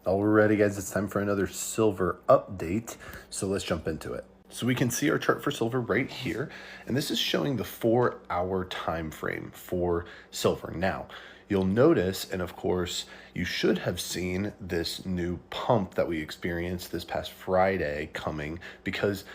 Alrighty guys, it's time for another silver update. So let's jump into it. So we can see our chart for silver right here, and this is showing the 4-hour time frame for silver. Now, you'll notice, and of course, you should have seen this new pump that we experienced this past Friday coming, because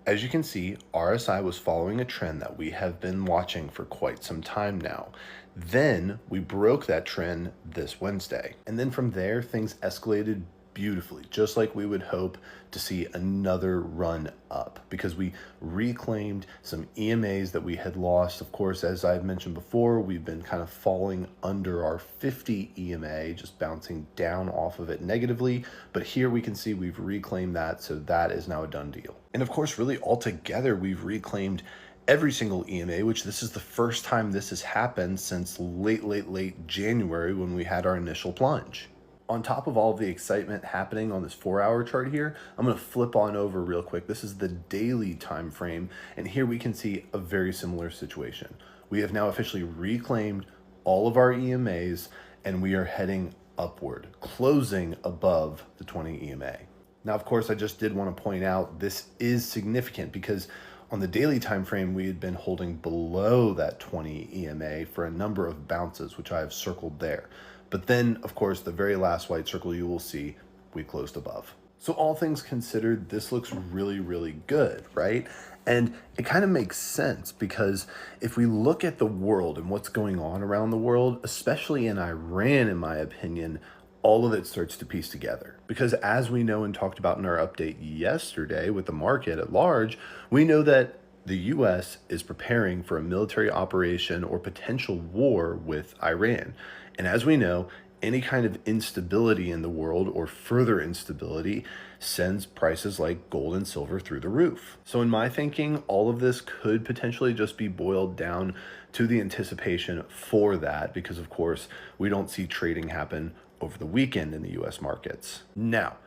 as you can see, RSI was following a trend that we have been watching for quite some time now. Then we broke that trend this Wednesday. And then from there, things escalated beautifully, just like we would hope to see another run up, because we reclaimed some EMAs that we had lost. Of course, as I've mentioned before, we've been kind of falling under our 50 EMA, just bouncing down off of it negatively. But here we can see we've reclaimed that, so that is now a done deal. And of course, really altogether, we've reclaimed every single EMA, which this is the first time this has happened since late January when we had our initial plunge. On top of all of the excitement happening on this 4-hour chart here, I'm going to flip on over real quick. This is the daily time frame, and here we can see a very similar situation. We have now officially reclaimed all of our EMAs, and we are heading upward, closing above the 20 EMA. Now, of course, I just did want to point out this is significant because on the daily time frame, we had been holding below that 20 EMA for a number of bounces, which I have circled there. But then, of course, the very last white circle you will see, we closed above. So all things considered, this looks really good, right? And it kind of makes sense, because if we look at the world and what's going on around the world, especially in Iran, in my opinion, all of it starts to piece together. Because as we know and talked about in our update yesterday with the market at large, we know that the US is preparing for a military operation or potential war with Iran. And as we know, any kind of instability in the world or further instability sends prices like gold and silver through the roof. So in my thinking, all of this could potentially just be boiled down to the anticipation for that, because of course, we don't see trading happen over the weekend in the US markets. Now,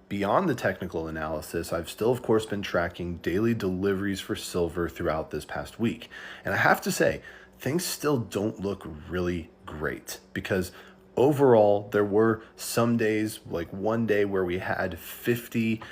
beyond the technical analysis, I've still, of course, been tracking daily deliveries for silver throughout this past week. And I have to say, things still don't look really great, because overall, there were some days, like one day where we had 50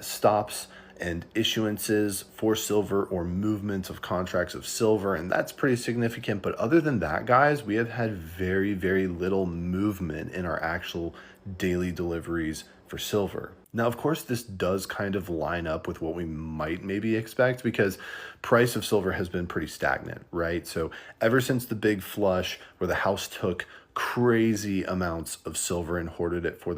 stops and issuances for silver, or movements of contracts of silver, and that's pretty significant. But other than that, guys, we have had very little movement in our actual daily deliveries for silver. Now, of course, this does kind of line up with what we might maybe expect, because price of silver has been pretty stagnant, right? So ever since the big flush where the house took crazy amounts of silver and hoarded it for